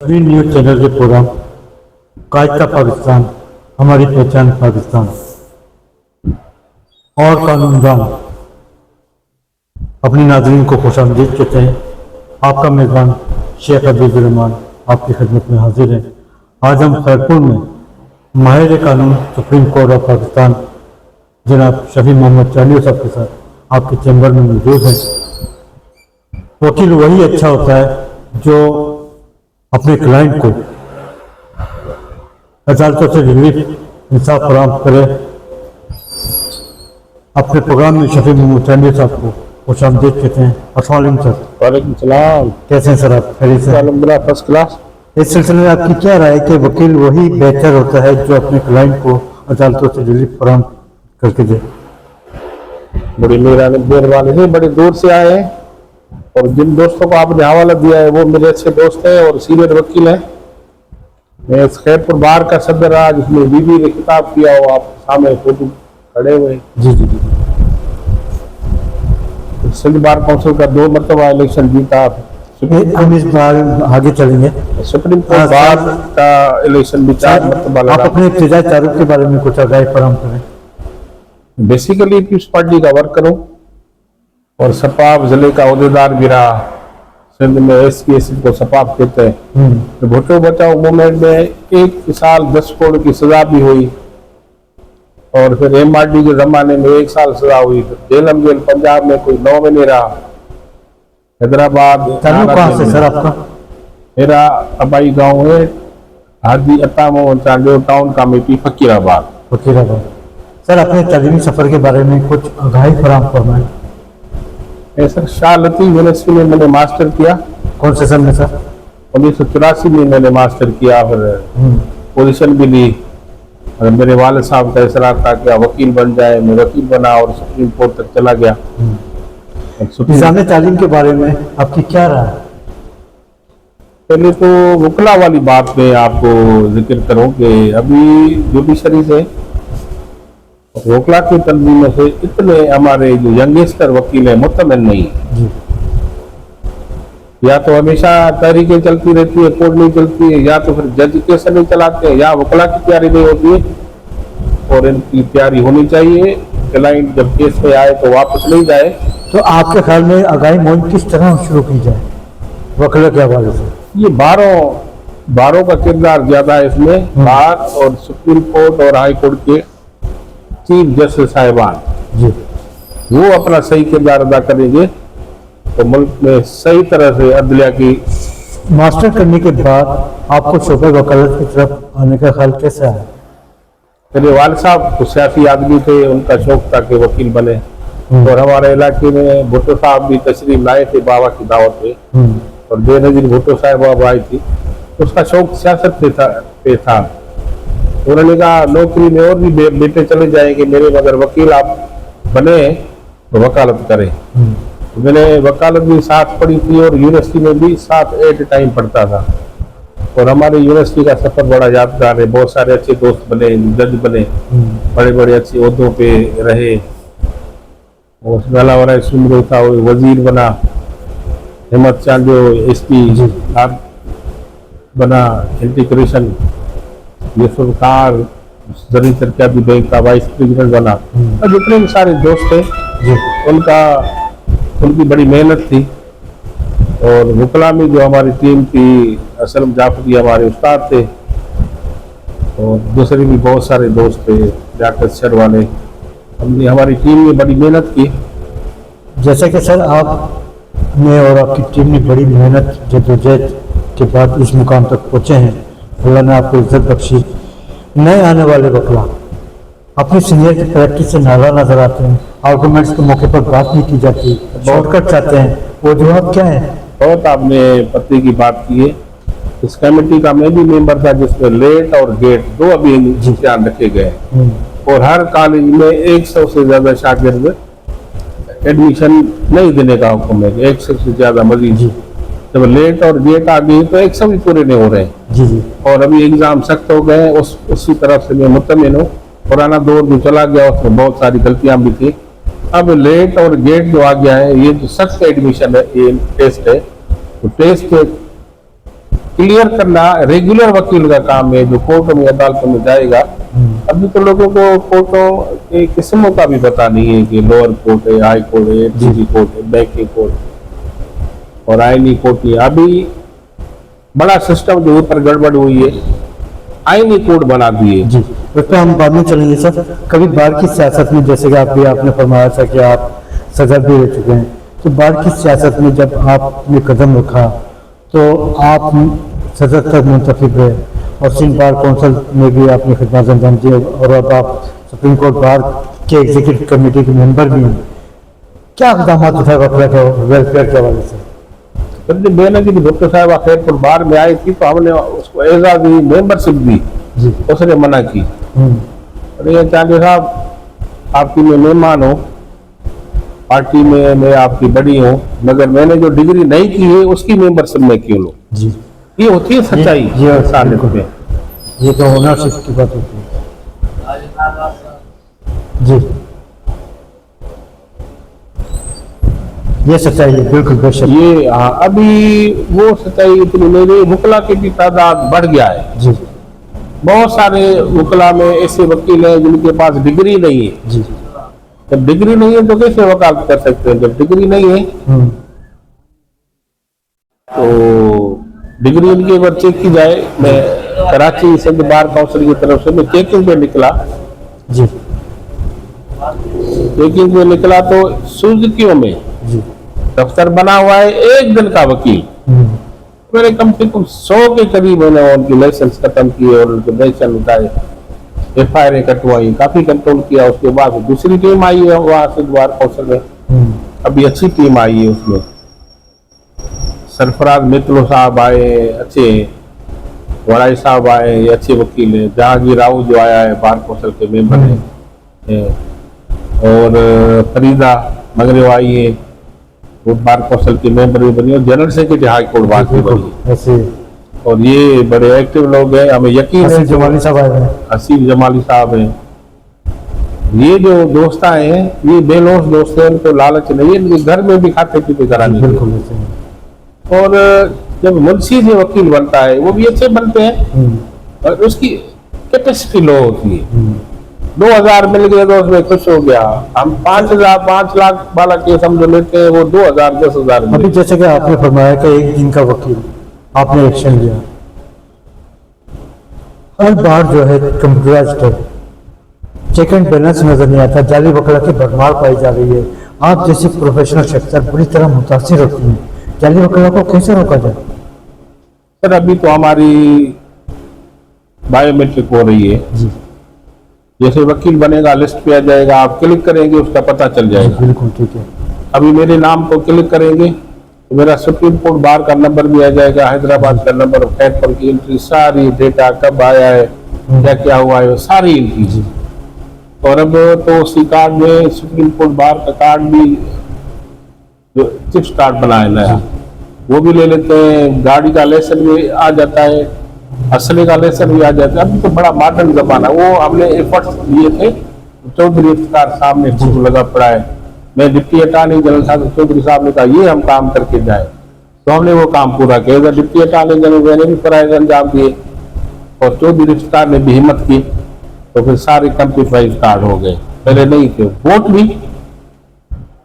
सभी news channel के programme कायदा पाकिस्तान, हमारी पहचान पाकिस्तान और कानूनदान अपनी नाज़रीन को खुशामदीद कहते हैं। आपका मेज़बान शेख अब्दुल रहमान आपकी खिदमत में हाजिर है। आज हम खैरपुर में माहिर कानून सुप्रीम कोर्ट ऑफ पाकिस्तान जनाब शफी मोहम्मद चालियो साहब के साथ आपके चैम्बर में मौजूद हैं। वकील वही अच्छा होता है जो अपने क्लाइंट को अदालतों से रिलीफ इंसाफ फराहम करे। अपने प्रोग्राम में शफी मोहम्मद चालियो साहब को खुशामदीद कहते हैं। अस्सलाम वालेकुम सर। वालेकुम सलाम। कैसे हैं सर आप? खैरियत से? अल्हम्दुलिल्लाह फर्स्ट क्लास। इस सिलसिले में आपकी क्या राय है कि वकील वही बेहतर होता है जो अपने क्लाइंट को अदालतों से रिलीफ फराहम करके दे? बड़ी मेहरबानी है, बड़ी दूर से आए हैं और जिन दोस्तों को आपने हवाला दिया है वो मेरे अच्छे दोस्त हैं और सीनियर वकील हैं। मैं खैरपुर बार का सदर रहा जिसमें बीबी ने खिताब किया हो, आप सामने फोटो खड़े हुए। जी जी जी। सिंध बार काउंसिल का 2 मरतबा इलेक्शन जीता। हम इस बार आगे चलेंगे। सुप्रीम कोर्ट बार का इलेक्शन भी 4 मरतबा आप लड़ा। अपने इब्तिदाई तारुफ के बारे में कुछ आगाही फराहम करें। बेसिकली पीपल्स पार्टी का वर्कर हूँ और सपाब जिले का अहदेदार भी रहा। सिंध में SPSC को सपाब कहते हैं। तो भुट्टो बचाओ मूवमेंट में 1 साल 10 करोड़ की सजा भी हुई और फिर MRD के जमाने में 1 साल सजा हुई। जेलम जेल पंजाब में कोई 9 महीने रहा। हैदराबाद कहाँ से सर आपका? मेरा अबाई गांव है हाजी अता Mohammad Chandio town committee Fakirabad. Fakirabad. Sir अपने तालीमी सफर के बारे में कुछ आगाही फराहम फरमाएं। सर शाह लतीफ यूनिवर्सिटी में मैंने मास्टर किया। कौन से सन में सर? 1984 में मैंने मास्टर किया, फिर पोजीशन भी ली। और मेरे वाले साहब का इसरार था कि वकील बन जाए, मैं वकील बना और सुप्रीम कोर्ट तक चला गया। निज़ाम तालीम के बारे में आपकी क्या राय है? पहले तो वकला वाली बात में आपको जिक्र करूं कि अभी जुडिशरी से वकला की तंजीम से इतने हमारे जो यंगस्टर वकील है मुतमन नहीं है। या तो हमेशा तहरीकें चलती रहती है, कोर्ट नहीं चलती है, या तो फिर जज केस नहीं चलाते हैं, या वकला की तैयारी नहीं होती है। और इनकी तैयारी होनी चाहिए। क्लाइंट जब केस में आए तो वापस नहीं जाए। तो आपके ख्याल में आगाही मुहिम किस तरह शुरू की जाए वकला के हवाले से? ये बारों का किरदार ज्यादा है इसमें। बार और सुप्रीम कोर्ट और हाई कोर्ट के चीफ जस्टिस साहिबान जी वो अपना सही किरदार अदा करेंगे तो मुल्क में सही तरह से अदलिया की। मास्टर करने के बाद आपको शोबे वकालत की तरफ आने का ख्याल कैसे आया? मेरे वालिद साहब तो सियासी आदमी थे, उनका शौक था कि वकील बने। और हमारे इलाके में भुट्टो साहब भी तशरीफ लाए थे बाबा की दावत पे और बेनजीर भुट्टो साहब आई थी। उसका शौक सियासत पे था। उन्होंने कहा नौकरी में और भी बेटे चले जाएंगे मेरे, मगर वकील आप बने तो वकालत करें। मैंने वकालत भी साथ पढ़ी थी और यूनिवर्सिटी में भी साथ एट टाइम पढ़ता था। और हमारे यूनिवर्सिटी का सफर बड़ा यादगार है। बहुत सारे अच्छे दोस्त बने, जज बने, बड़े बड़े अच्छे ओहदों पे रहे। और उसके अलावा सुमरो था वो वजीर बना, हिम्मत चांडियो SP बना, इंटीग्रेशन यूसुफ खान जरी तरक्याती बैंक का वाइस प्रेसिडेंट बना। और जितने भी सारे दोस्त थे उनकी बड़ी मेहनत थी। और वकला में जो हमारी टीम थी, असलम जाफरी हमारे उस्ताद थे और दूसरे भी बहुत सारे दोस्त थे, जाकत सर वाले। हमने हमारी टीम ने बड़ी मेहनत की। जैसे कि सर आपने और आपकी टीम ने बड़ी मेहनत जद्दोजहद के बाद इस मुकाम तक पहुँचे हैं, अल्लाह ने आपको इज्जत बख्शी। नए आने वाले वकला अपनी सीनियर की प्रैक्टिस से नारा नजर आते हैं, आर्गूमेंट्स के मौके पर बात नहीं की जाती, शॉर्टकट चाहते हैं, वो जवाब क्या है? बहुत आपने पते की बात की है। इस कमेटी का मैं भी मेंबर था जिसमें लेट और गेट 2 अभी ध्यान रखे गए और हर कॉलेज में 100 से ज्यादा शागिर्द एडमिशन नहीं देने का हुक्म है। 100 से ज्यादा मजीद जब लेट और गेट आ गई तो 100 भी पूरे नहीं हो रहे जी। और अभी एग्जाम सख्त हो गए। उसी तरफ से मैं मुतमिन हूँ। पुराना दौर जो चला गया उसमें बहुत सारी गलतियां भी थी। अब लेट और गेट जो आ गया है, ये जो सख्त एडमिशन है, ये टेस्ट है, तो टेस्ट क्लियर करना रेगुलर वकील का काम है, जो कोर्टों में अदालतों में जाएगा। अभी तो लोगों को कोर्टों के किस्मों का भी पता नहीं है कि लोअर कोर्ट है, हाई कोर्ट है, एडीजी कोर्ट है, बैंकिंग कोर्ट और आईनी कोर्ट है। अभी बड़ा सिस्टम जो ऊपर गड़बड़ हुई है, आईनी कोर्ट बना दिए। जी, उस पर हम बाद में चलेंगे सर। कभी बाहर की सियासत में, जैसे कि आपने फरमाया था कि आप सदर भी रह चुके हैं, तो बाहर की सियासत में जब आपने कदम रखा तो आप सदर तक मुंतखब रहे और सिंध बार कौंसिल में भी आपने खिदमत अंजाम दी और अब आप सुप्रीम कोर्ट बार के एग्जीक्यूटिव कमेटी के मेंबर भी हैं। क्या इकदाम उठाए वकला के वेलफेयर के हवाले से? जब बेनजीर भुट्टो साहब खैरपुर बार में आई थी तो हमने उसको एजाज मेंबरशिप दी, उसने मना की। अरे चांदी साहब, आपकी मैं मेहमान हूँ, पार्टी में मैं आपकी बड़ी हूँ, मगर मैंने जो डिग्री नहीं की है उसकी मेंबरशिप में क्यों लूँ? ये होती है सच्चाई। ये तो ओनरशिप की बात होती है। जी, ये सच्चाई है, बिल्कुल बेशक। ये अभी वो सच्चाई इतनी मेरे वकला की भी तादाद बढ़ गया है जी। बहुत सारे वकला में ऐसे वकील हैं जिनके पास डिग्री नहीं है। जी। जब डिग्री नहीं है तो कैसे वकालत कर सकते हैं? जब डिग्री नहीं है तो डिग्री इनके अगर चेक की जाए, मैं कराची सिंध बार काउंसिल की तरफ से मैं चेकिंग पे निकला। जी। चेकिंग पे निकला तो सुजुकियों में दफ्तर बना हुआ है, एक दिन का वकील। मैंने कम से कम 100 के करीब मैंने उनकी लाइसेंस खत्म किए और उनके वेतन उठाए, FIR कटवाई, काफी कंट्रोल किया। उसके बाद दूसरी टीम आई है वहां से द्वार कौशल में, अभी अच्छी टीम आई है। उसमें सरफराज मित्रो साहब आए, अच्छे वड़ाई साहब आए, अच्छे वकील है। जहांगीर राव जो आया है बार कौशल के मेंबर है, और फरीदा मगरब आई है, वो बार कौशल की मेंबर भी बनी और general secretary high court bar की बनी ऐसे। और ये बड़े एक्टिव लोग हैं, हमें यकीन है। जमाली साहब आए हैं, हसीब जमाली साहब हैं। ये जो दोस्त आए हैं ये बेलौस दोस्त हैं, उनको लालच नहीं है, इनके घर में भी खाते पीते कराने। बिल्कुल। और जब मुंशी से वकील बनता है वो भी अच्छे बनते हैं और उसकी कैपेसिटी लो होती है। 2000 मिल गए तो उसमें खुश हो गया। हम 5000 5 लाख वाला केस हम जो लेते हैं वो 2000 10,000। अभी जैसे कि आपने फरमाया कि एक दिन का वकील आपने एक्शन लिया, हर बार जो है कंप्यूटराइज्ड चेक एंड बैलेंस नजर नहीं आता, जाली वकला की भरमार पाई जा रही है। आप जैसी प्रोफेशनल शख्सियत बुरी तरह मुतासिर होती हैं, जाली वकला को कैसे रोका जाए? सर अभी तो हमारी बायोमेट्रिक हो रही है जी। जैसे वकील बनेगा लिस्ट पे आ जाएगा, आप क्लिक करेंगे उसका पता चल जाएगा। बिल्कुल ठीक है। अभी मेरे नाम को क्लिक करेंगे तो मेरा सुप्रीम कोर्ट बार का नंबर भी आ जाएगा, हैदराबाद का नंबर, खैरपुर की एंट्री, सारी डेटा कब आया है, क्या क्या हुआ है, सारी एंट्री। और अब तो उसी कार्ड में सुप्रीम कोर्ट बार का कार्ड भी जो चिप्स कार्ड बनाया नया वो भी ले लेते हैं, गाड़ी का लाइसेंस भी आ जाता है, असले का लाइसेंस भी आ जाता है। अभी तो बड़ा मॉडर्न जमाना, वो हमने एफर्ट्स दिए थे। चौधरी इफ्तार साहब ने खूब लगा पड़ा है। मैं डिप्टी अटॉर्नी जनरल साहब चौधरी साहब ने कहा ये हम काम करके जाए, तो हमने वो काम पूरा किया। डिप्टी अटॉर्नी जनरल मैंने भी फराइज अंजाम दिए और चौधरी इफ्तार ने भी हिम्मत की, तो फिर सारे कंप्यूटराइज कार्ड हो गए, पहले नहीं थे। वोट भी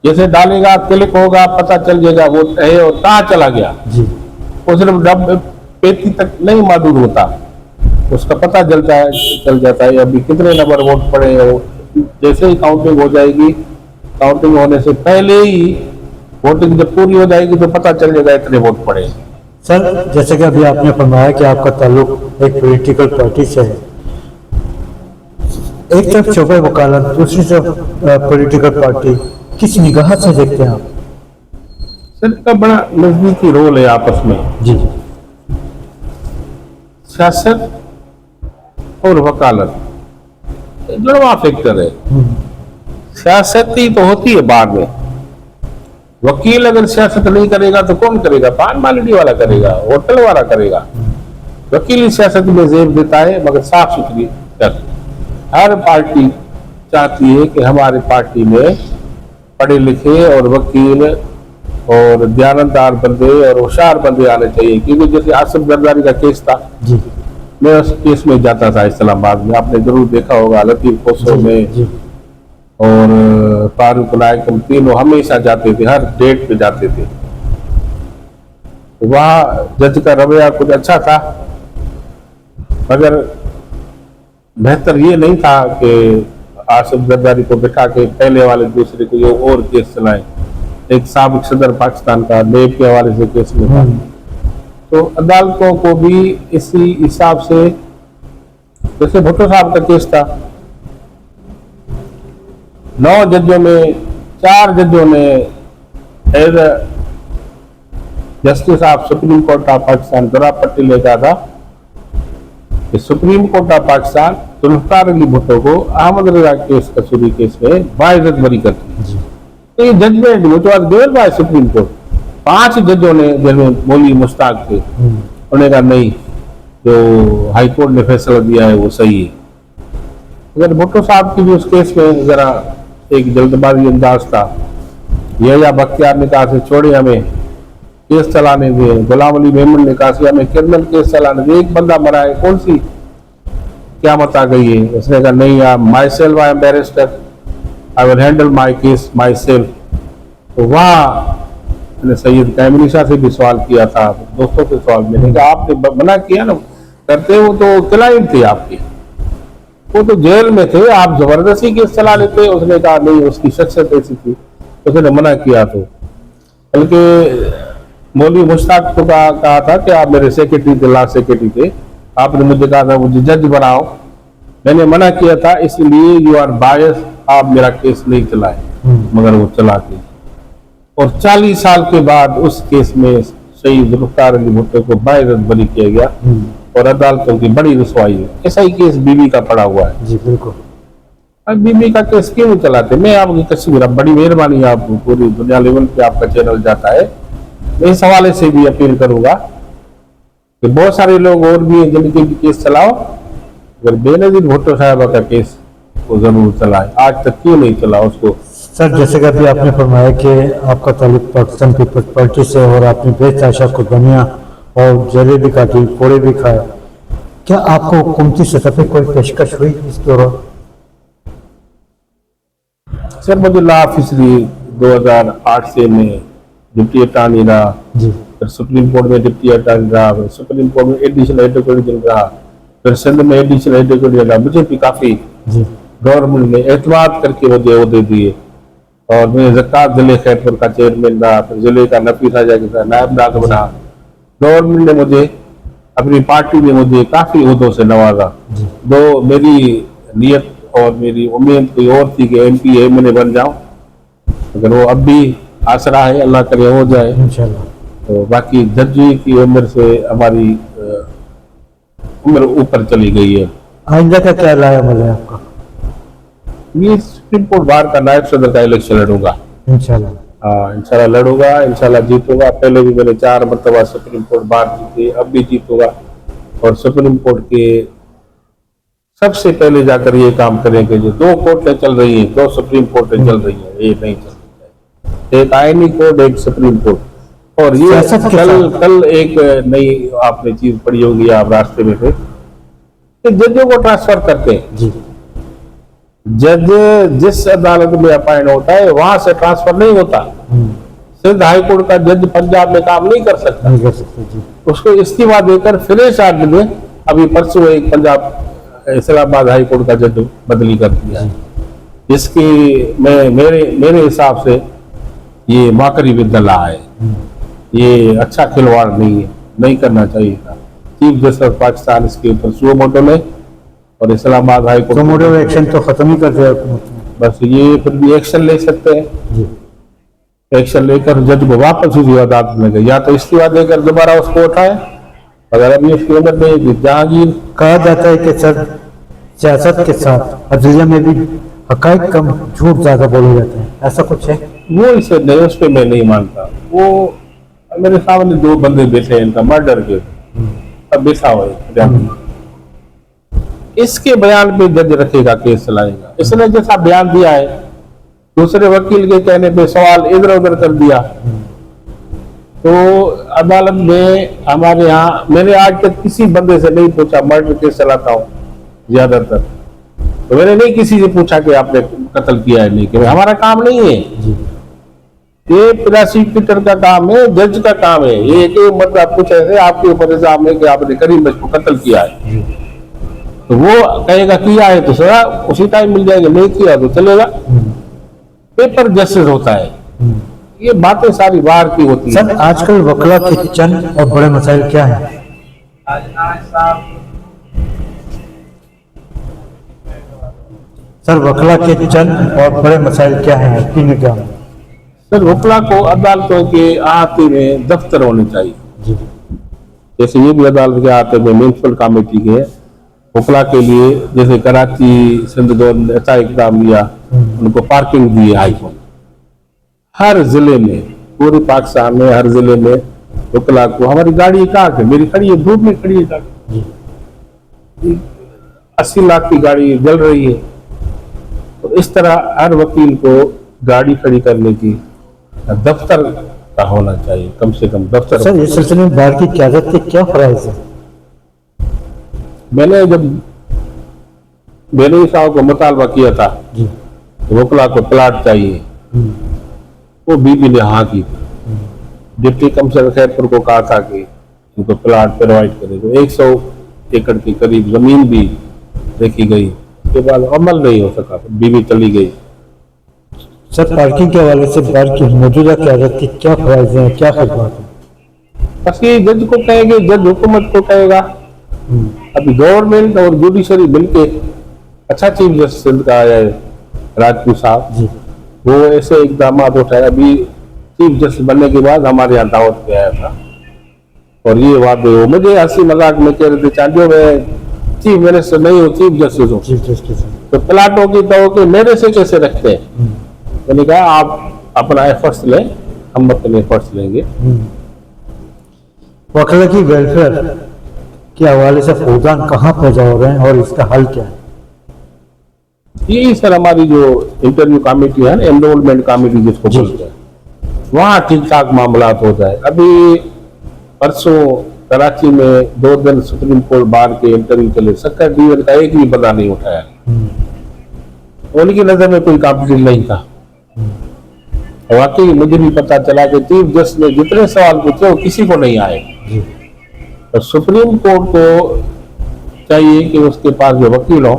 जैसे डालेगा क्लिक होगा पता चल जाएगा वोट है और कहाँ चला गया जी। वो सिर्फ डब पेटी तक नहीं मालूम होता, उसका पता चल जाता है अभी कितने नंबर वोट पड़े हैं। जैसे ही काउंटिंग हो जाएगी, काउंटिंग होने से पहले ही वोटिंग जब पूरी हो जाएगी तो पता चल जाएगा इतने वोट पड़े। सर जैसे कि अभी आपने फरमाया कि आपका ताल्लुक एक पॉलिटिकल पार्टी से है, एक तरफ शोबे वकालत, दूसरी तरफ पॉलिटिकल पार्टी, किस निगाह से देखते हैं आप? सर का बड़ा नजदीकी रोल है आपस में जी। सियासत और वकालत जुड़वा फैक्टर है। सियासत ही तो होती है बाद में, वकील अगर सियासत नहीं करेगा तो कौन करेगा? पान मालिडी वाला करेगा, होटल वाला करेगा। वकील ही सियासत में जेब देता है, मगर साफ सुथरी सियासत। हर पार्टी चाहती है कि हमारे पार्टी में पढ़े लिखे और वकील और दयानतदार बंदे और होशियार बंदे आने चाहिए, क्योंकि जैसे आसिफ जरदारी का केस था, जी मैं उस केस में जाता था इस्लामाबाद में, आपने जरूर देखा होगा, लतीफ कोसो में जी और फारूक नायक, हम तीनों हमेशा जाते थे, हर डेट पे जाते थे। वहाँ जज का रवैया कुछ अच्छा था, मगर बेहतर ये नहीं था कि आसिफ जरदारी को बिठा के पहले वाले दूसरे को ये और केस चलाएं। एक साबिक सदर पाकिस्तान का नेब के हवाले से केस में था, तो अदालतों को भी इसी हिसाब से, जैसे भुट्टो साहब का केस था, 9 जजों में 4 जजों ने as justice of supreme court of Pakistan दरापट्टी ले कहा था कि supreme court of Pakistan Zulfikar Ali Bhutto को अहमद रजा केस कसूरी केस में बाइज्जत बरी करती है। तो ये जजमेंट वो तो गिवन बाय सुप्रीम कोर्ट, 5 जजों ने, जिनमें मौलवी मुश्ताक थे, उन्होंने कहा नहीं, जो हाई कोर्ट ने फैसला दिया है वो सही है। अगर भुट्टो साहब की भी उस केस में जरा एक जल्दबाजी अंदाज था, या बख्तियार ने कहा से छोड़े, हमें केस चलाने दे, गुलाम अली मेमन ने कहा हमें क्रिमिनल केस चलाने दे, एक बंदा मरा है, कौन सी क़यामत आ गई है। उसने कहा नहीं, my self I am barrister, I will handle my case my self. तो वहाँ मैंने सैयद कायमनी शाह से भी सवाल किया था, दोस्तों से सवाल, मैंने कहा आपने मना किया ना करते, वो तो क्लाइंट थे आपके, वो तो जेल में थे, आप जबरदस्ती केस चला लेते। उसने कहा नहीं, उसकी शख्सियत ऐसी थी, उसने मना किया। तो बल्कि मौलवी मुश्ताक को कहा था कि आप मेरे सेक्रेटरी थे, लॉ सेक्रेटरी थे, आपने मुझे कहा था मुझे जज बनाओ, मैंने मना किया था, इसलिए यू आर बायस, आप मेरा केस नहीं चलाए, मगर वो चला के। और 40 साल के बाद उस केस में शहीद जुल्फिकार अली भुट्टो को बाइज्जत बरी किया गया, और अदालतों की बड़ी रसवाई है। ऐसा ही केस बीबी का पड़ा हुआ है। जी बिल्कुल। अब बीबी का केस क्यों चलाते? मैं आपकी तस्वीर, बड़ी मेहरबानी, आप पूरी दुनिया लेवल पे आपका चैनल जाता है, मैं इस हवाले से भी अपील करूंगा कि बहुत सारे लोग और भी हैं जिनके भी केस चलाओ, अगर बेनजीर भुट्टो साहबा का केस वो जरूर चलाए। आज तक क्यों नहीं चला उसको? सर, जैसे कि अभी आपने फरमाया कि आपका ताल्लुक पाकिस्तान पीपल्स पार्टी से, और आपने बेतहाशा कुर्बानियाँ और जले भी काटी, कोड़े भी खाए, क्या आपको हुकूमती सतह पर कोई पेशकश हुई इस दौरान? सर, मुझे लॉ ऑफिसरी 2008 से मैं डिप्टी अटॉर्नी रहा, जी, फिर सुप्रीम कोर्ट में डिप्टी अटॉर्नी रहा, फिर सुप्रीम कोर्ट में एडिशनल एडवोकेट जनरल रहा, फिर सिंध में एडिशनल एडवोकेट जनरल रहा। मुझे भी काफ़ी गवर्नमेंट ने एतमाद करके मुझे अहदे दिए, और मैं ज़कात ज़िले खैरपुर का चेयरमैन रहा, फिर ज़िले का नफीस राजा का नायब नाज़िम बना। गवर्नमेंट ने मुझे, अपनी पार्टी ने मुझे काफ़ी अहदों से नवाजा। दो मेरी नीयत और मेरी उम्मीद कोई और थी कि MP मैंने बन जाऊँ, अगर वो अब भी आसरा है, अल्लाह करे हो जाए इंशाल्लाह। तो। बाकी जजी की उम्र से हमारी उम्र ऊपर चली गई है। आइंदा का क्या लायामल है आपका? ये सुप्रीम कोर्ट बार का नायब सदर का इलेक्शन लड़ूंगा इंशाल्लाह। हाँ, इंशाल्लाह लड़ूंगा, इंशाल्लाह जीतूंगा। पहले भी मैंने 4 मरतबा सुप्रीम कोर्ट बार जीती, अब भी जीतूंगा। और सुप्रीम कोर्ट के सबसे पहले जाकर ये काम करेंगे, जो 2 कोर्टें चल रही हैं, 2 सुप्रीम कोर्टें चल रही हैं, ये नहीं चल रही है, एक आईनी कोर्ट, एक सुप्रीम कोर्ट। और ये कल एक नई आपने चीज पढ़ी होगी, आप रास्ते में थे, कि जजों को ट्रांसफर करते हैं जी। जज जिस अदालत में अपॉइंट होता है वहां से ट्रांसफर नहीं होता। सिंध हाई कोर्ट का जज पंजाब में काम नहीं कर सकता, जी। उसको इस्तीफा देकर फ्रेश चार्ज में अभी परसों एक पंजाब इस्लामाबाद हाई कोर्ट का जज बदली कर दिया, जिसकी मेरे हिसाब से ये माकरी विद्या है, ये अच्छा खिलवाड़ नहीं है, नहीं करना चाहिए था। चीफ जस्टिस पाकिस्तान इसके ऊपर सुओ मोटो ले, और इस्लामाबाद हाई कोर्ट मोटो एक्शन तो खत्म ही कर दिया हुकूमत ने। बस ये फिर भी एक्शन ले सकते हैं जी। एक्शन लेकर जज को वापस उसी अदालत में गए, या तो इस्तीफा देकर दोबारा उसको उठाए, अगर अभी उसकी उम्र नहीं। जहांगीर, कहा जाता है कि सर सियासत के साथ अदलिया में भी हकाइक कम, झूठ ज्यादा बोले जाते हैं, ऐसा कुछ है? वो इसे नहीं, उस पर मैं नहीं मानता। वो मेरे सामने 2 बंदे बैठे हैं, इनका मर्डर के, अब बैठा हुआ है, इसके बयान पे जज रखेगा, केस चलाएगा। इसने जैसा बयान दिया है, दूसरे वकील के कहने पे सवाल इधर उधर कर दिया, तो अदालत में हमारे यहाँ मैंने आज तक किसी बंदे से नहीं पूछा, मर्डर केस चलाता हूँ ज्यादातर, तो मैंने नहीं किसी से पूछा कि आपने कत्ल किया है नहीं, कि हमारा काम नहीं है। ये प्रोसिक्यूटर का काम है, जज का काम है। ये एक मतलब पूछे थे आपके ऊपर इल्जाम है कि आपने करीम बच को कत्ल किया है, तो वो कहेगा किया है तो सजा उसी टाइम मिल जाएगी, नहीं किया तो चलेगा। पेपर जस्टिस होता है। ये बातें सारी बाहर की होती है। सर आजकल वकला के चंद और बड़े मसाइल क्या हैं? सर वकला के चंद और बड़े मसाइल क्या हैं आपकी निगाह में? सर वकला को अदालतों के अहाते में दफ्तर होने चाहिए। जी जैसे ये भी अदालत के अहाते में म्यूनसिपल कमेटी के है वकला के लिए, जैसे कराची सिंध गवर्नमेंट ने अच्छा इकदाम लिया, उनको पार्किंग दी हाई कोर्ट। हर जिले में, पूरे पाकिस्तान में हर जिले में वकला को, हमारी गाड़ी कहाँ है, मेरी खड़ी है, धूप में खड़ी है गाड़ी, 80 लाख की गाड़ी जल रही है। तो इस तरह हर वकील को गाड़ी खड़ी करने की दफ्तर का होना चाहिए, कम से कम दफ्तर। सर इस सिलसिले में बार की क़यादत के क्या फराइज़ है? मैंने जब बेनई साहब को मुतालबा किया था जी वकला को प्लाट चाहिए, वो बीबी ने हाँ की। डिप्टी कमिश्नर खैरपुर को कहा था कि उनको प्लाट प्रोवाइड करे, तो 100 एकड़ के करीब जमीन भी देखी गई, उसके बाद अमल नहीं हो सका, बीबी चली गई। सर पार्किंग के हवाले से बार की मौजूदा क़यादत की क्या फराइज़ हैं, क्या खिदमत है? बस ये जज को कहेंगे, जज हुकूमत को कहेगा। अभी गवर्नमेंट और जुडिशरी मिलके, अच्छा चीफ जस्टिस का है राजपूत साहब जी वो ऐसे इकदाम उठाए। अभी चीफ जस्टिस बनने के बाद हमारे यहाँ दावत पे आया था और ये वादे हो, मुझे हंसी मजाक में कह रहे थे चांदियों में चीफ मिनिस्टर नहीं हो, चीफ जस्टिस हो, चीफ जस्टिस तो प्लाटों की तो मेरे से कैसे रखते हैं। मैंने कहा आप अपना एफर्ट्स लें, हम अपने एफर्ट्स लेंगे। वकला की वेलफेयर के हवाले से फौजान कहाँ पैदा हो रहे हैं और इसका हल क्या है? यही सर हमारी जो इंटरव्यू कमेटी है ना, एनरोलमेंट कमेटी जिसको बोलते हैं, वहाँ ठीक ठाक मामला हो जाए। अभी परसों कराची में 2 दिन सुप्रीम कोर्ट बार के इंटरव्यू चले, सेकंड डिवीजन का एक भी बंदा नहीं उठाया। उनकी नजर में कोई कॉम्पिटिशन नहीं था। वाकई मुझे भी पता चला कि चीफ जस्टिस ने जितने सवाल पूछे वो किसी को नहीं आए। तो सुप्रीम कोर्ट को चाहिए कि उसके पास जो वकील हो।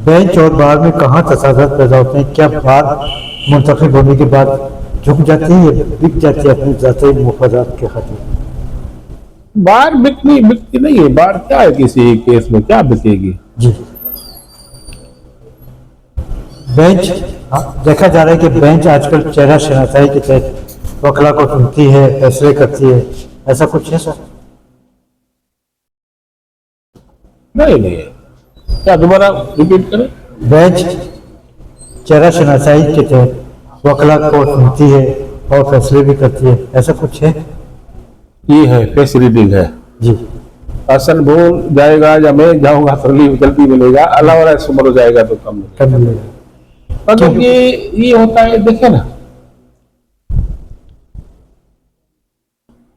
बेंच और बार में कहाँ तसादत पैदा होते हैं? क्या बार मुंतखब होने के बाद झुक जाती है या बिक जाती है अपने ज़ाती मुफादात के खातिर? बार बिकती नहीं है। बार क्या है, किसी केस में क्या बिकेगी? जी बेंच देखा जा रहा है कि बेंच आजकल चेहरा शनासाई के तहत वकला को सुनती है, फैसले करती है, ऐसा कुछ है सर? नहीं, क्या दोबारा रिपीट करें? बेंच चेहरा शनासाई के तहत वकला को सुनती है और फैसले भी करती है, ऐसा कुछ है? ये है फेस रीडिंग है जी हसन बोल जाएगा या मैं जाऊंगा तो रिलीफ जल्दी मिलेगा, अल्लाह वाला सुमर हो जाएगा तो कम कब मिलेगा? मतलब ये होता है। देखे ना,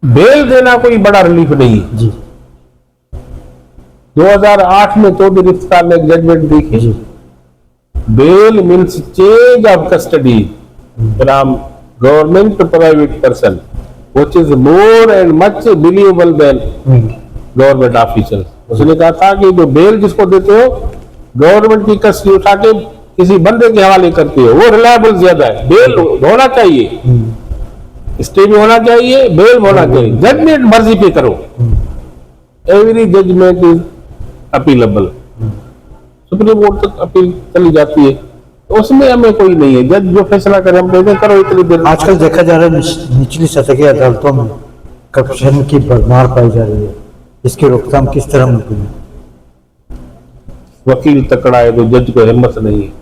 बेल देना कोई बड़ा रिलीफ नहीं है। जी 2008 में चौधरी इफ्तिखार ने एक जजमेंट देखी, जी bail means change of custody from government to private person which is more and much believable than government official. उसने कहा था कि जो बेल जिसको देते हो गवर्नमेंट की कस्टडी उठा के किसी बंदे के हवाले करती है, वो रिलायबल ज्यादा है। बेल होना चाहिए, स्टे भी होना चाहिए, बेल होना चाहिए। जजमेंट मर्जी पे करो, every judgment is appealable. Supreme court तक अपील चली जाती है, तो उसमें हमें कोई नहीं है। जज जो फैसला करे हम कहते करो इतनी देर। आजकल देखा जा रहा है निचली सतह की अदालतों में करप्शन की भरमार पाई जा रही है, इसकी रोकथाम किस तरह मुमकिन है? वकील तकड़ा है तो जज को हिम्मत नहीं है।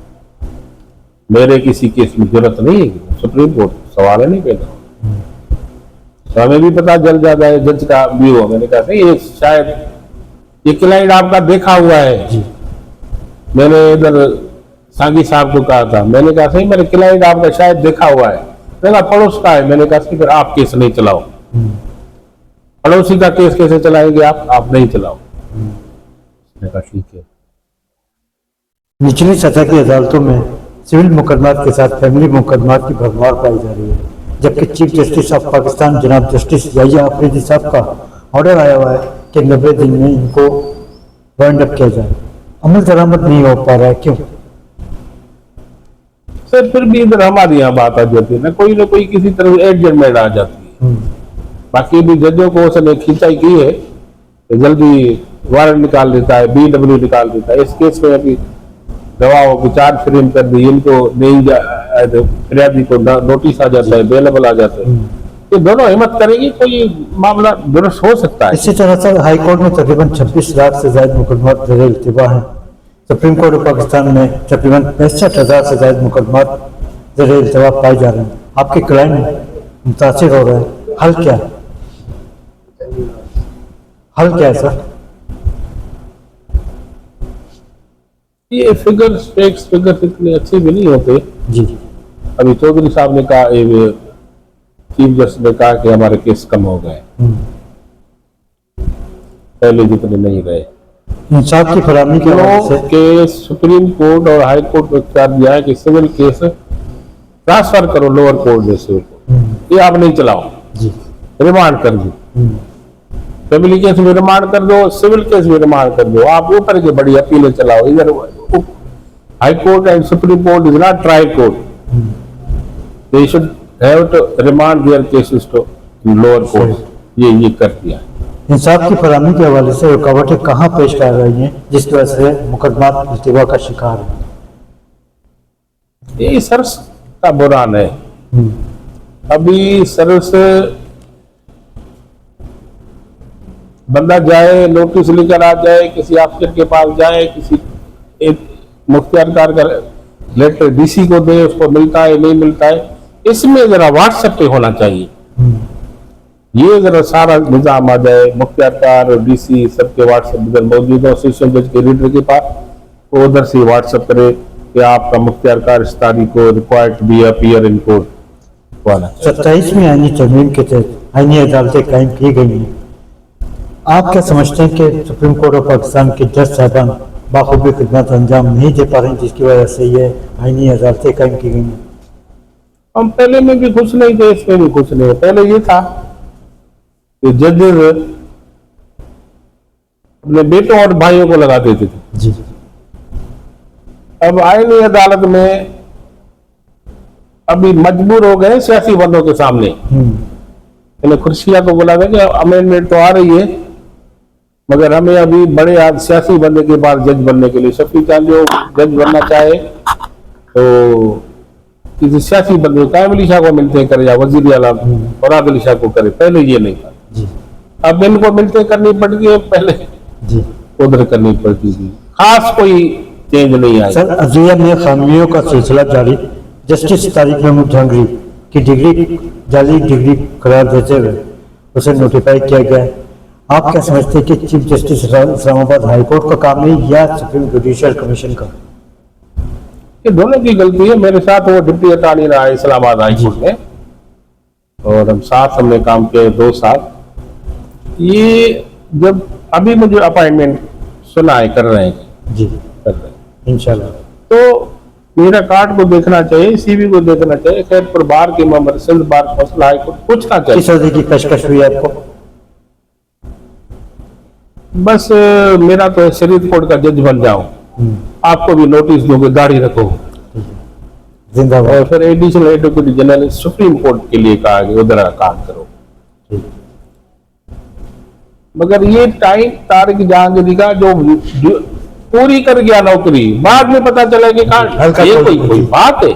मेरे किसी केस में जरूरत नहीं है, सुप्रीम कोर्ट सवाल है नहीं पैदा। तो हमें भी पता चल जाता है जज का व्यू। मैंने कहा नहीं, ये शायद ये क्लाइंट आपका देखा हुआ है जी मैंने इधर सागी साहब को कहा था, मैंने कहा सही मेरे क्लाइंट आपका शायद देखा हुआ है, मैंने कहा पड़ोस का है। मैंने कहा स्पीकर आप केस नहीं चलाओ। पड़ोसी का केस कैसे चलाएंगे आप नहीं चलाओ। मैंने कहा ठीक है। निचली सतह की अदालतों में सिविल मुकदमात के साथ फैमिली मुकदमात की भरमार पाई जा रही है, जबकि चीफ जस्टिस ऑफ पाकिस्तान जनाब जस्टिस याहिया अफरीदी साहब का ऑर्डर आया हुआ है कि 90 दिन में इनको वाइंड अप किया जाए। अमल दरामद नहीं हो पा रहा है, क्यों? सर फिर भी इधर हमारी यहाँ बात आ जाती है ना कोई किसी तरह एडजस्टमेंट आ जाती है। बाकी भी जजों को उसने खिंचाई की है तो जल्दी वारंट निकाल देता है, BW निकाल देता है। इस केस में अभी गवाहों की चार्ज फ्रेम कर दी, इनको नहीं फरियादी को नोटिस आ जाता है, अवेलेबल आ जाता है। ये दोनों हिम्मत करेंगे कोई मामला दुरुस्त हो सकता है। इसी तरह से हाई कोर्ट में तकरीबन 26 लाख से ज्यादा मुकदमात ज़ेर इल्तिवा हैं। सुप्रीम कोर्ट ऑफ पाकिस्तान में तकरीबन 65,000 से ज्यादा मुकदमात ज़ेर इल्तिवा पाए जा रहे हैं। आपके क्लाइंट मुतासिर हो रहे हैं, हल क्या है? हल क्या है सर? ये फिगर्स इतने अच्छे भी नहीं होते जी। अभी चौधरी साहब ने कहा, चीफ जस्टिस ने कहा कि हमारे केस कम हो गए, पहले जितने नहीं रहे। इंसाफ की फराहमी के हवाले से के सुप्रीम कोर्ट और हाई कोर्ट को इख्तियार दिया है कि सिविल केस ट्रांसफर करो लोअर कोर्ट में सिविल कोर्ट, ये आप नहीं चलाओ जी, रिमांड कर दो। फैमिली केस में रिमांड कर दो, सिविल केस में रिमांड कर दो, आप ऊपर के बड़ी अपीलें चलाओ। इधर high court and supreme court is not trial court, they should have to remand their cases to lower court. ये कर दिया। इंसाफ की फराहमी के हवाले से रुकावटें कहाँ पेश कर रही हैं जिसकी वजह से मुकदमात इल्तिवा का शिकार है? ये सर्स का बुरान है। अभी सर्स बंदा जाए, नोटिस लेकर आ जाए, किसी अफसर के पास जाए, किसी एक मुख्तियारकार का लेटर DC को दे, उसको मिलता है नहीं मिलता है। इसमें जरा व्हाट्सएप पे होना चाहिए। ये जरा सारा निजाम आ जाए, मुख्तियारकार और DC सबके व्हाट्सएप इधर मौजूद हो, सेशन जज के रीडर के पास, वो उधर से व्हाट्सएप करे कि आपका मुख्तियारकार इस तारीख को required be appear in court वाला। 27वीं आईनी तरमीम के तहत आईनी अदालतें कायम की गई हैं। आप क्या समझते हैं कि सुप्रीम कोर्ट ऑफ पाकिस्तान के जज साहबान बाखूबी खिदमत अंजाम नहीं दे पा रहे हैं, जिसकी वजह से ये आईनी अदालतें कायम की गई हैं? हम पहले में भी खुश नहीं थे, इसमें भी खुश नहीं है। पहले ये था कि जजेस अपने बेटों और भाइयों को लगा देते थे जी। अब आईनी अदालत में अभी मजबूर हो गए सियासी बंदों के सामने। मैंने खुर्शिया को बोला था कि अमेंडमेंट तो आ रही है, मगर हमें अभी बड़े सियासी बनने के बाद जज बनने के लिए, शफी चांदी जज बनना चाहे तो किसी सियासी बंदे कायम अली शाह को मिलते करे या वजीर आला फराद अली शाह को करे। पहले ये नहीं था जी। अब इनको मिलते करनी पड़ती है, पहले जी उधर करनी पड़ती थी। खास कोई चेंज नहीं आया। सर, अदलिया में खामियों का सिलसिला जारी। जस्टिस तारिक महमूद जहांगीर की डिग्री जाली डिग्री करार देते हुए उसे नोटिफाई किया गया है। आप क्या समझते हैं कि chief justice Islamabad high court का काम है या सुप्रीम जुडिशियल कमीशन का? ये दोनों की गलती है। मेरे साथ वो डिप्टी अटॉर्नी रहा है इस्लामाबाद हाई कोर्ट में, और हम साथ हमने काम किया 2 साल। ये जब अभी मुझे अपॉइंटमेंट सुना है कर रहे हैं जी, कर रहे हैं इंशाल्लाह। तो मेरा कार्ड को देखना चाहिए, CV को देखना चाहिए। खैर पर बार के मेंबर सिंध बार मसला हाई कोर्ट पूछना चाहिए। किस वजह की कशकश हुई आपको? बस मेरा तो शरीफ कोर्ट का जज बन जाऊं, आपको भी नोटिस दोगे दाढ़ी रखो, जिंदाबाद। और फिर additional advocate general supreme court के लिए कहा कि उधर काम करो। मगर ये टाइम तारिक जहांगीर का जो पूरी कर गया नौकरी, बाद में पता चला कि ये कोई बात है,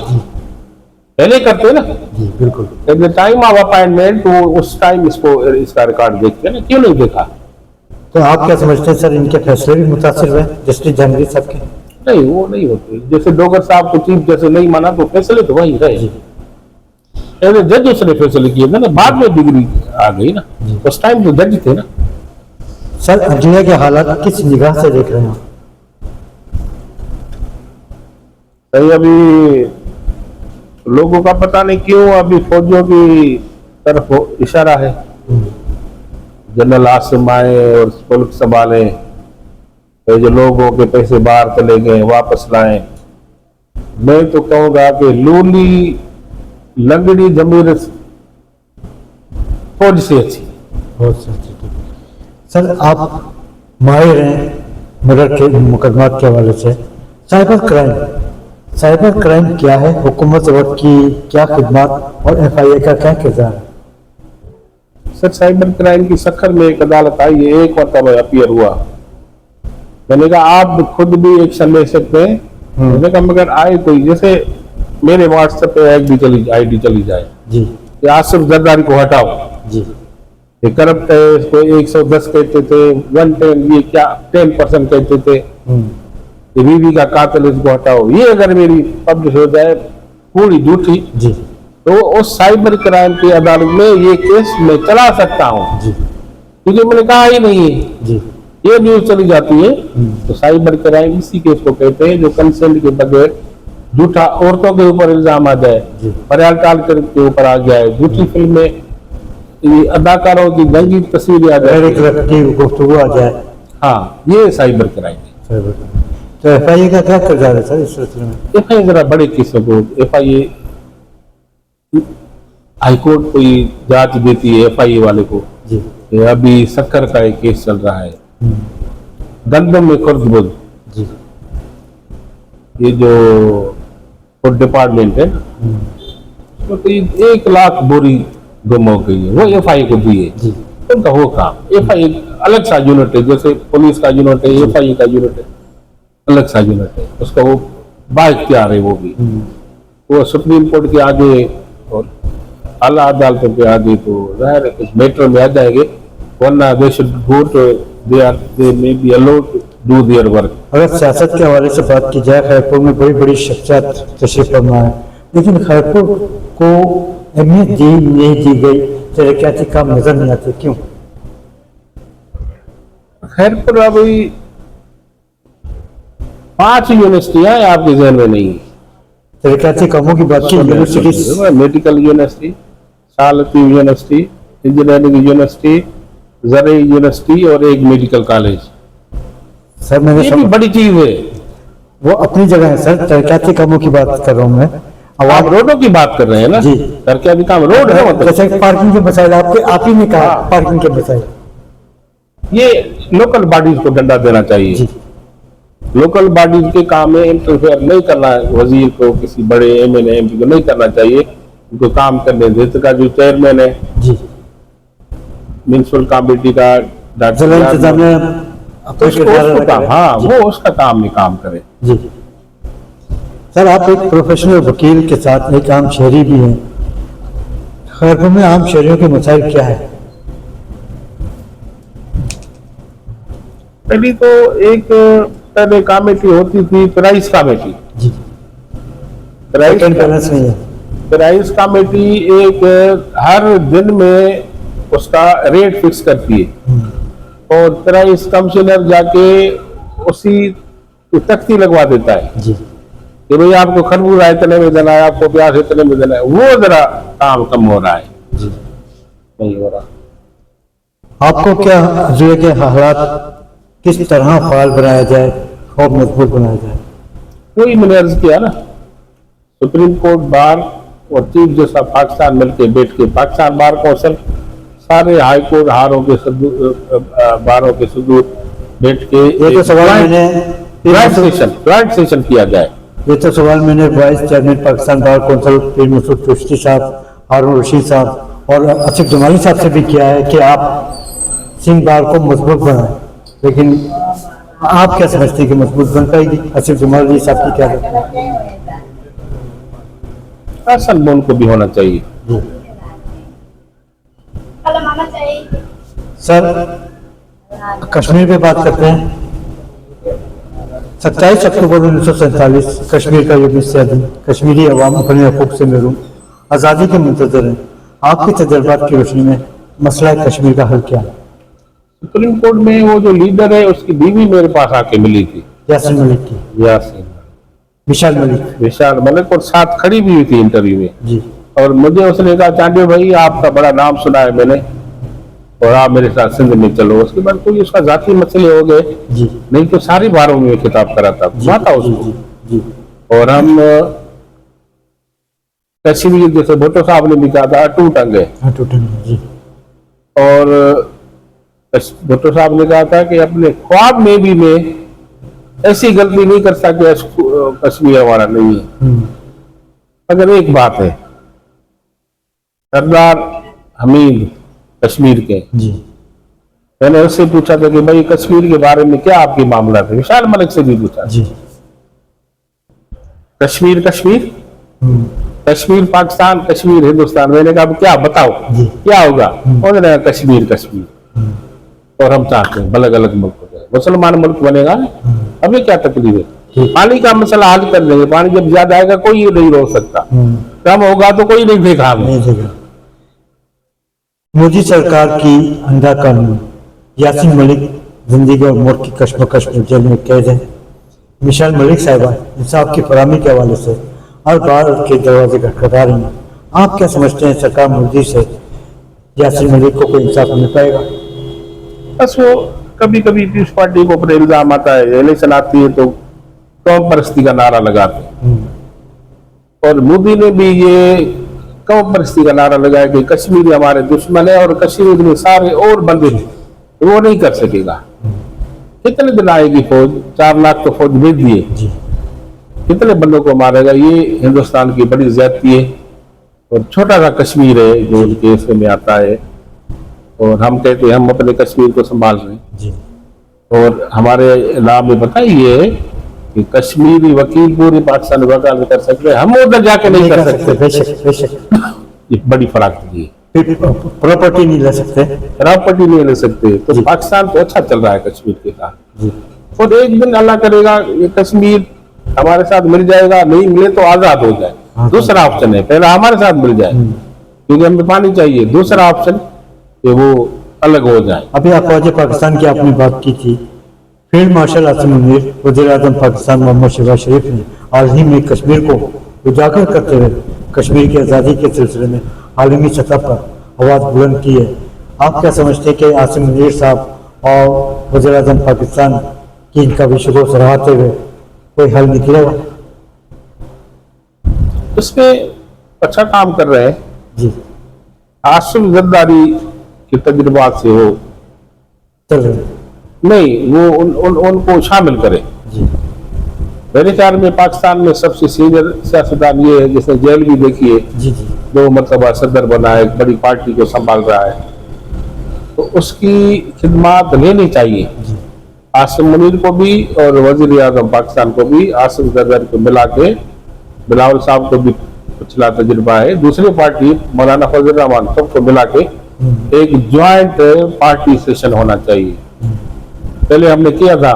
पहले करते ना जी बिल्कुल। At the time of appointment, तो उस टाइम इसका रिकॉर्ड देखते ना, क्यों नहीं देखा? तो आप क्या समझते हैं सर, इनके फैसले भी मुतासिर हुए जस्टिस जहांगीर साहब के? नहीं, वो नहीं होते। जैसे डोगर साहब को चीफ जैसे नहीं माना तो फैसले तो वही रहे। जज उसने फैसले किए थे ना, बाद में डिग्री आ गई ना, उस टाइम तो जज थे ना। सर, अदलिया के हालात किस निगाह से देख रहे हैं आप? सही, अभी लोगों का पता नहीं क्यों अभी फौजियों की तरफ इशारा है, जनरल आसिम आए और मुल्क संभाले, तो जो लोगों के पैसे बाहर चले गए वापस लाएं। मैं तो कहूंगा कि लूली लंगड़ी जमीर फौज से अच्छी। बहुत सही। सर आप माहिर हैं मर्डर के मुकदमात के हवाले से। साइबर क्राइम क्या है, हुकूमत वक्त की क्या खिदमत और FIA का क्या किरदार है? सर साइबर क्राइम की सखर में एक अदालत आई है, एक मरतबा अपीयर हुआ। मैंने कहा आप खुद भी एक्शन ले सकते हैं। मैंने कहा मगर आए कोई, जैसे मेरे व्हाट्सएप पे एक भी आईडी चली जाए जी, या आसिफ जरदारी को हटाओ जी, ये करप्ट है, इसको 110 कहते थे, 110 ये क्या 10% कहते थे, ये बीवी का कातिल इसको हटाओ, ये अगर मेरी पब्लिश हो जाए पूरी झूठी, जी, तो उस साइबर क्राइम की अदालत में ये केस मैं चला सकता हूँ, जी, क्योंकि मैंने कहा ही नहीं है, जी, ये न्यूज चली जाती है। तो साइबर क्राइम इसी केस को कहते हैं जो कंसेंट के बगैर झूठा औरतों के ऊपर इल्जाम आ जाए, पर्याल टाल के ऊपर आ जाए, झूठी फिल्म में ये अदाकारों की नंगी तस्वीरें आ जाए, गुफ्तगू आ जाए। हाँ ये साइबर क्राइम है। तो FIA का क्या किरदार है सर इस सिलसिले में? FIA जरा बड़े केसों को FIA हाईकोर्ट कोई जांच देती है FIA वाले को। जी, ये अभी सक्कर का एक केस चल रहा है, गंदम में खुर्दबुद, जी, ये जो फूड डिपार्टमेंट है तो 1 लाख बोरी गुम हो गई है, वो FIA को दी है। जी, उनका हो काम, FIA अलग सा यूनिट है, जैसे पुलिस का यूनिट है, FIA का यूनिट है, अलग सा यूनिट है, उसका वो बाइख्तियार है वो भी। वो सुप्रीम कोर्ट के आगे और आला अदालतों के आगे तो जाहिर है कुछ मैटर में आ जाएंगे, वरना they should go to they may be allowed to do their work. अगर सियासत के हवाले से बात की जाए, खैरपुर में बड़ी बड़ी शख्सियत तशरीफ फरमा है, लेकिन खैरपुर को अहमियत नहीं दी गई, तरक्याती काम नजर नहीं आते, क्यों? खैरपुर अभी 5 यूनिवर्सिटियां आपके जहन में नहीं है। तरक्याती कामों की बात की, यूनिवर्सिटी, मेडिकल यूनिवर्सिटी, सालती यूनिवर्सिटी, इंजीनियरिंग यूनिवर्सिटी, जरी यूनिवर्सिटी और एक मेडिकल कॉलेज। सर मैंने ये भी बड़ी चीज है। वो अपनी जगह है सर, तरक्याती कामों की बात कर रहा हूँ मैं। अब आप रोडों की बात कर रहे हैं ना जी, करके अभी काम रोड है, मतलब जैसे पार्किंग के मसाइल आप ही ने कहा, पार्किंग के मसाइल, ये लोकल बॉडीज को डंडा देना चाहिए। जी, लोकल बॉडीज के काम में इंटरफेयर नहीं करना है, वजीर को किसी बड़े MLA MP को नहीं करना चाहिए, उनको काम करने देते। का जो चेयरमैन है जी, म्यूनसिपल कमेटी का जिला इंतजामिया तो उसको काम, हाँ वो उसका काम में काम करे। जी। सर आप एक प्रोफेशनल वकील के साथ एक आम शहरी भी हैं, खैरपुर में आम शहरियों के मसाइल क्या है? पहली तो एक पहले कमेटी होती थी प्राइस कमेटी, जी, प्राइस बैलेंस नहीं है। प्राइस कमेटी एक हर दिन में उसका रेट फिक्स करती है और प्राइस कमिश्नर जाके उसी तख्ती लगवा देता है जी, कि भाई आपको खरबूजा इतने में देना है, आपको प्याज इतने में देना है। वो जरा काम कम हो रहा है, जी। नहीं हो रहा। आपको क्या जिले के हालात किस तरह फाल बनाया जाए और मजबूत बनाया जाए? वही मैंने अर्ज किया ना, सुप्रीम कोर्ट बार और चीफ जस्टिस पाकिस्तान मिलकर बैठ के पाकिस्तान बार कौंसिल सारे हाई कोर्ट बारों के सदूर बैठ के ये तो सवाल मैंने ज्वाइंट सेशन किया जाए। ये तो सवाल मैंने vice chairman Pakistan bar council पीर मसूद चिश्ती साहब, हारून रशीद साहब और आसिफ जमाली साहब से भी किया है कि आप सिंध बार को मजबूत बनाएं, लेकिन आप क्या समझते हैं कि मजबूत बन पाएगी? आसिफ जमाली साहब की क्या लगता है? असल में उनको भी होना चाहिए। सर कश्मीर पे बात करते हैं। 27 अक्टूबर 1947 कश्मीर का युग दिन, कश्मीरी अवाम अपने हकूक से महरूम, आज़ादी के मुंतज़र हैं। आपके तजर्बात की रोशनी में मसला कश्मीर का हल क्या है? सुप्रीम कोर्ट में वो जो लीडर है उसकी बीवी मेरे पास आके मिली थी, यासीन मलिक की। यासीन। विशाल मलिक। विशाल मलिक और साथ खड़ी भी हुई थी इंटरव्यू में। जी और मुझे उसने कहा चांडियो भाई आपका बड़ा नाम सुना है मैंने और आप मेरे साथ सिंध में चलो। उसके बाद कोई उसका जाति मसले हो गए, जी नहीं तो सारी बारों में खिताब कराता था जी उसको। जी जी और हम कश्मीर जैसे भुट्टो साहब ने भी कहा था अटूट अंग है, हाँ टूटेंगे जी। और भुट्टो साहब ने कहा था कि अपने ख्वाब में भी मैं ऐसी गलती नहीं कर सकता कश्मीर हमारा नहीं है। अगर एक बात है, सरदार हमीद कश्मीर के, जी मैंने उससे पूछा था कि भाई कश्मीर के बारे में क्या आपके मामला थे, विशाल मलिक से भी पूछा। जी कश्मीर कश्मीर कश्मीर पाकिस्तान, कश्मीर हिंदुस्तान। मैंने कहा क्या बताओ जी। क्या होगा? उन्होंने कहा कश्मीर कश्मीर। और हम चाहते हैं अलग अलग मुल्क हो जाए, मुसलमान मुल्क बनेगा। अभी क्या तकलीफ है? पानी का मसला हल कर देंगे। पानी जब ज्यादा आएगा कोई नहीं रोक सकता, कम होगा तो कोई नहीं देखा हमें। मोदी सरकार की अंधा कानून, यासीन मलिक जिंदगी और मौत की कश्मकश में जेल में कैद है। विशाल मलिक साहिबा इंसाफ की फराहमी के हवाले से हर बार के दरवाजे खटखटा रही हैं। आप क्या समझते हैं, सरकार मोदी से यासीन मलिक को कोई इंसाफ मिल पाएगा? बस वो कभी कभी पीस पार्टी को ऊपर इल्जाम आता है, इलेक्शन आती है तो कौम परस्ती का नारा लगाते हैं। और मोदी ने भी ये कौम परस्ती का नारा लगाया कि कश्मीर हमारे दुश्मन है और कश्मीर में सारे और बंदे हैं, वो नहीं कर सकेगा। कितने दिन आएगी फौज? 4 लाख तो फौज भेज दिए, कितने बंदों को मारेगा? ये हिंदुस्तान की बड़ी ज्यादती है। और छोटा सा कश्मीर है जो उनके हिस्से में आता है, और हम कहते हैं हम अपने कश्मीर को संभाल रहे हैं जी। और हमारे इलाम में पता ही है कि कश्मीरी वकील पूरी पाकिस्तान वकालत कर सकते हैं, हम उधर जाके नहीं कर सकते। बेशक बेशक ये बड़ी फराख्ती है। प्रॉपर्टी नहीं ले सकते, प्रॉपर्टी नहीं ले सकते। तो पाकिस्तान तो अच्छा चल रहा है कश्मीर के साथ। और एक दिन अल्लाह करेगा ये कश्मीर हमारे साथ मिल जाएगा, नहीं मिले तो आजाद हो जाए। दूसरा ऑप्शन है, पहला हमारे साथ मिल जाए क्योंकि हमें पानी चाहिए। दूसरा ऑप्शन कि वो अलग हो जाए। अभी अफवाज पाकिस्तान की आपने बात की थी। फील्ड मार्शल आसिम मुनीर, वज़ीर आज़म पाकिस्तान मोहम्मद शहबाज शरीफ ने हाल ही में कश्मीर को उजागर करते हुए कश्मीर की आज़ादी के सिलसिले में आलमी सतह पर आवाज़ बुलंद की है। आप क्या समझते हैं कि आसिम मुनीर साहब और वज़ीर आज़म पाकिस्तान की इनका विश्व को सराहते हुए कोई हल निकलेगा? उसमें अच्छा काम कर रहे हैं जी। आसिम जरदारी के तजुर्बात से हो चल रहे नहीं, वो उनको शामिल करे। जी मेरे ख्याल में पाकिस्तान में सबसे सीनियर सियासतदान ये है जिसने जेल भी देखी है, जी जी 2 मरतबा सदर बना है, एक बड़ी पार्टी को संभाल रहा है, तो उसकी खिदमत लेनी चाहिए। आसिम मुनीर को भी और वजीर आजम पाकिस्तान को भी, आसिम जरदारी को मिला के, बिलावल साहब को भी पिछला तजुर्बा है, दूसरी पार्टी मौलाना फजल रहमान सबको मिला के एक ज्वाइंट पार्टी सेशन होना चाहिए। पहले हमने किया था,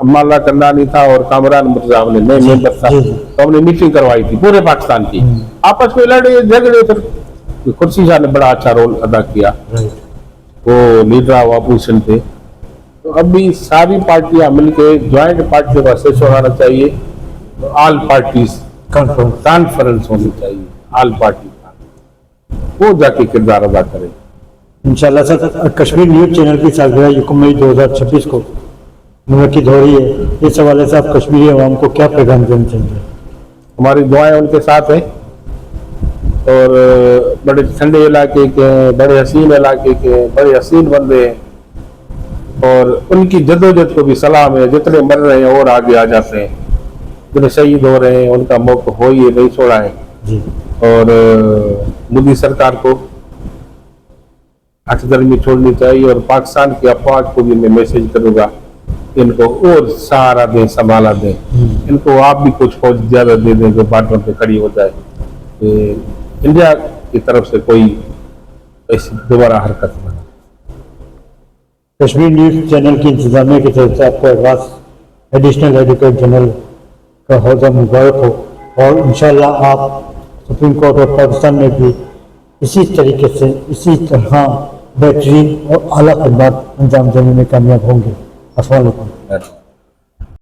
अम्माला करनानी था और कामरान मिर्जा ने नए मेंबर था, तो हमने मीटिंग करवाई थी पूरे पाकिस्तान की, आपस में लड़े झगड़े, फिर कुर्सी शाह ने बड़ा अच्छा रोल अदा किया, वो लीडर ऑफ अपोजिशन थे। तो अभी सारी पार्टियां मिलके ज्वाइंट पार्टियों का सेशन होना चाहिए, ऑल पार्टीज कॉन्फ्रेंस होनी चाहिए, ऑल पार्टी वो जाके किरदार अदा करे इंशाल्लाह। सर, कश्मीर न्यूज चैनल की सालगिरह 1 मई 2026 को मुनक्किद हो रही है। इस हवाले से आप कश्मीरी अवाम को क्या पैगाम देना चाहेंगे? हमारी दुआएं उनके साथ हैं और बड़े ठंडे इलाके के, बड़े हसीन इलाके के, बड़े हसीन बंदे हैं, और उनकी जद्दोजहद को भी सलाम है। जितने मर रहे हैं और आगे आ जाते हैं, जितने शहीद हो रहे हैं उनका मौका हो ही नहीं छोड़ा है। और मोदी सरकार को अठदर्मी छोड़नी चाहिए, और पाकिस्तान की अफवाज को भी मैं मैसेज करूंगा, इनको और सहारा दें, संभाला दें, इनको आप भी कुछ फौज ज्यादा दे दें जो बॉर्डर पे खड़ी हो जाए। इंडिया की तरफ से कोई ऐसी दोबारा हरकत न। कश्मीर न्यूज चैनल की इंतजामिया की तरफ से आपको एडवांस एडिशनल एडिटर जनरल का हौदा मुबारक हो, और इंशाल्लाह आप सुप्रीम कोर्ट ऑफ पाकिस्तान में भी इसी तरीके से, इसी तरह बेहतरीन और आला खिदमत अंजाम देने में कामयाब होंगे। अस्सलाम वालेकुम।